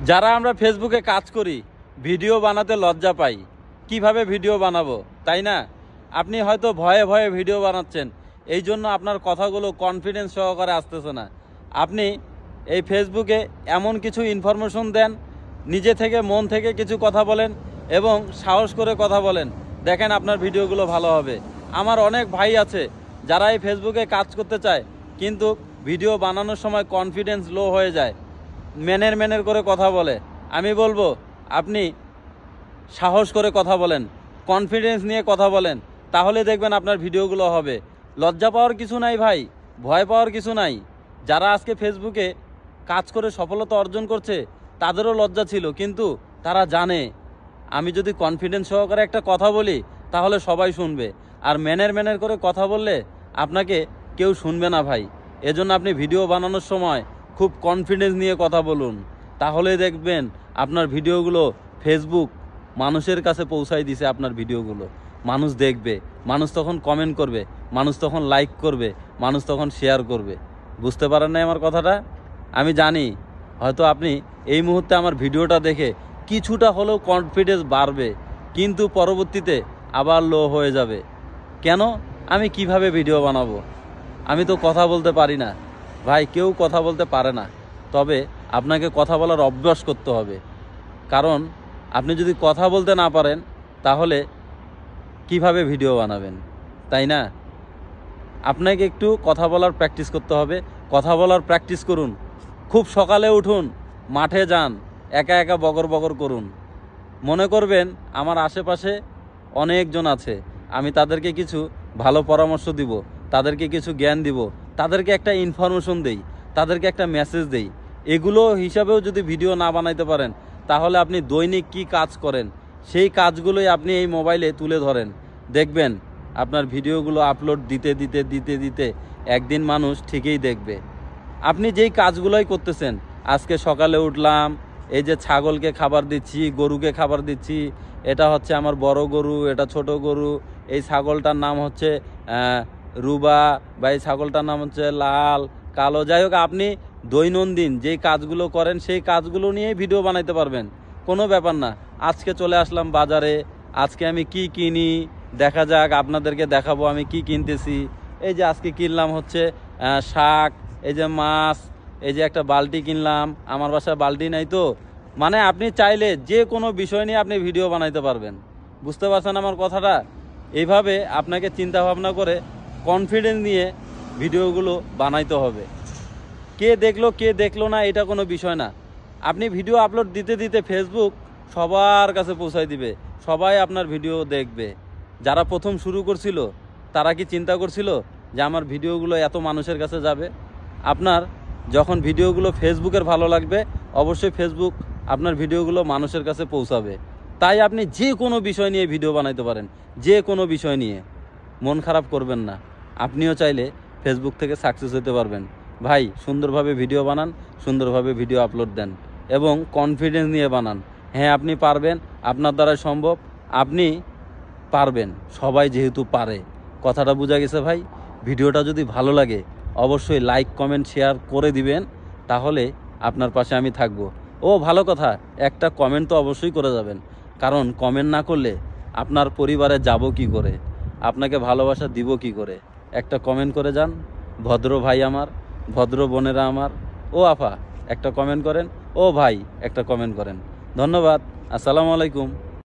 যারা আমরা ফেসবুকে কাজ করি, ভিডিও বানাতে লজ্জা পাই, কিভাবে ভিডিও বানাবো, তাই না? আপনি হয়তো ভয়ে ভয়ে ভিডিও বানাচ্ছেন, এই জন্য আপনার কথাগুলো কনফিডেন্স সহকারে আসতেছে না। আপনি এই ফেসবুকে এমন কিছু ইনফরমেশন দেন, নিজে থেকে মন থেকে কিছু কথা বলেন এবং সাহস করে কথা বলেন, দেখেন আপনার ভিডিওগুলো ভালো হবে। আমার অনেক ভাই আছে যারা এই ফেসবুকে কাজ করতে চায়, কিন্তু ভিডিও বানানোর সময় কনফিডেন্স লো হয়ে যায়, ম্যানের করে কথা বলে। আমি বলবো আপনি সাহস করে কথা বলেন, কনফিডেন্স নিয়ে কথা বলেন, তাহলে দেখবেন আপনার ভিডিওগুলো হবে। লজ্জা পাওয়ার কিছু নাই ভাই, ভয় পাওয়ার কিছু নাই। যারা আজকে ফেসবুকে কাজ করে সফলতা অর্জন করছে তাদেরও লজ্জা ছিল, কিন্তু তারা জানে আমি যদি কনফিডেন্স সহকারে একটা কথা বলি তাহলে সবাই শুনবে, আর ম্যানের করে কথা বললে আপনাকে কেউ শুনবে না ভাই। এজন্য আপনি ভিডিও বানানোর সময় খুব কনফিডেন্স নিয়ে কথা বলুন, তাহলেই দেখবেন আপনার ভিডিওগুলো ফেসবুক মানুষের কাছে পৌঁছায় দিছে। আপনার ভিডিওগুলো মানুষ দেখবে, মানুষ তখন কমেন্ট করবে, মানুষ তখন লাইক করবে, মানুষ তখন শেয়ার করবে। বুঝতে পারেন না আমার কথাটা? আমি জানি হয়তো আপনি এই মুহূর্তে আমার ভিডিওটা দেখে কিছুটা হলেও কনফিডেন্স বাড়বে, কিন্তু পরবর্তীতে আবার লো হয়ে যাবে। কেন? আমি কিভাবে ভিডিও বানাবো? আমি তো কথা বলতে পারি না ভাই, কেউ কথা বলতে পারে না। তবে আপনাকে কথা বলার অভ্যাস করতে হবে, কারণ আপনি যদি কথা বলতে না পারেন তাহলে কিভাবে ভিডিও বানাবেন, তাই না? আপনাকে একটু কথা বলার প্র্যাকটিস করতে হবে। কথা বলার প্র্যাকটিস করুন, খুব সকালে উঠুন, মাঠে যান, একা একা বগর বগর করুন। মনে করবেন আমার আশেপাশে অনেকজন আছে, আমি তাদেরকে কিছু ভালো পরামর্শ দিব, তাদেরকে কিছু জ্ঞান দিব, তাদেরকে একটা ইনফরমেশন দেই, তাদেরকে একটা মেসেজ দেই। এগুলো হিসাবেও যদি ভিডিও না বানাইতে পারেন তাহলে আপনি দৈনিক কি কাজ করেন সেই কাজগুলোই আপনি এই মোবাইলে তুলে ধরেন, দেখবেন আপনার ভিডিওগুলো আপলোড দিতে দিতে দিতে দিতে একদিন মানুষ ঠিকই দেখবে। আপনি যেই কাজগুলোই করতেছেন, আজকে সকালে উঠলাম, এই যে ছাগলকে খাবার দিচ্ছি, গরুকে খাবার দিচ্ছি, এটা হচ্ছে আমার বড় গরু, এটা ছোট গরু, এই ছাগলটার নাম হচ্ছে রুবা, বা এই ছাগলটার নাম হচ্ছে লাল, কালো, যাই হোক আপনি দৈনন্দিন যেই কাজগুলো করেন সেই কাজগুলো নিয়েই ভিডিও বানাইতে পারবেন, কোনো ব্যাপার না। আজকে চলে আসলাম বাজারে, আজকে আমি কি কিনি দেখা যাক, আপনাদেরকে দেখাবো আমি কি কিনতেছি। এই যে আজকে কিনলাম হচ্ছে শাক, এই যে মাছ, এই যে একটা বালতি কিনলাম, আমার বাসায় বালতি নাই তো। মানে আপনি চাইলে যে কোনো বিষয় নিয়ে আপনি ভিডিও বানাইতে পারবেন। বুঝতে পারছেন আমার কথাটা? এইভাবে আপনাকে চিন্তা ভাবনা করে কনফিডেন্স নিয়ে ভিডিওগুলো বানাইতে হবে। কে দেখলো না এটা কোনো বিষয় না। আপনি ভিডিও আপলোড দিতে দিতে ফেসবুক সবার কাছে পৌঁছায় দিবে, সবাই আপনার ভিডিও দেখবে। যারা প্রথম শুরু করছিল তারা কি চিন্তা করছিল যে আমার ভিডিওগুলো এত মানুষের কাছে যাবে? আপনার যখন ভিডিওগুলো ফেসবুকের ভালো লাগবে, অবশ্যই ফেসবুক আপনার ভিডিওগুলো মানুষের কাছে পৌঁছাবে। তাই আপনি যে কোনো বিষয় নিয়ে ভিডিও বানাইতে পারেন, যে কোনো বিষয় নিয়ে। মন খারাপ করবেন না, আপনিও চাইলে ফেসবুক থেকে সাকসেস হতে পারবেন। ভাই সুন্দরভাবে ভিডিও বানান, সুন্দরভাবে ভিডিও আপলোড দেন এবং কনফিডেন্স নিয়ে বানান। হ্যাঁ আপনি পারবেন, আপনার দ্বারা সম্ভব, আপনি পারবেন, সবাই যেহেতু পারে। কথাটা বোঝা গেছে ভাই? ভিডিওটা যদি ভালো লাগে অবশ্যই লাইক কমেন্ট শেয়ার করে দিবেন, তাহলে আপনার পাশে আমি থাকবো। ও ভালো কথা, একটা কমেন্ট তো অবশ্যই করে যাবেন, কারণ কমেন্ট না করলে আপনার পরিবারে যাব কি করে, আপনাকে ভালোবাসা দিব কি করে? একটা কমেন্ট করে যান। ভদ্র ভাই আমার, ভদ্র বোনেরা আমার, ও আফা একটা কমেন্ট করেন, ও ভাই একটা কমেন্ট করেন। ধন্যবাদ, আসসালামু আলাইকুম।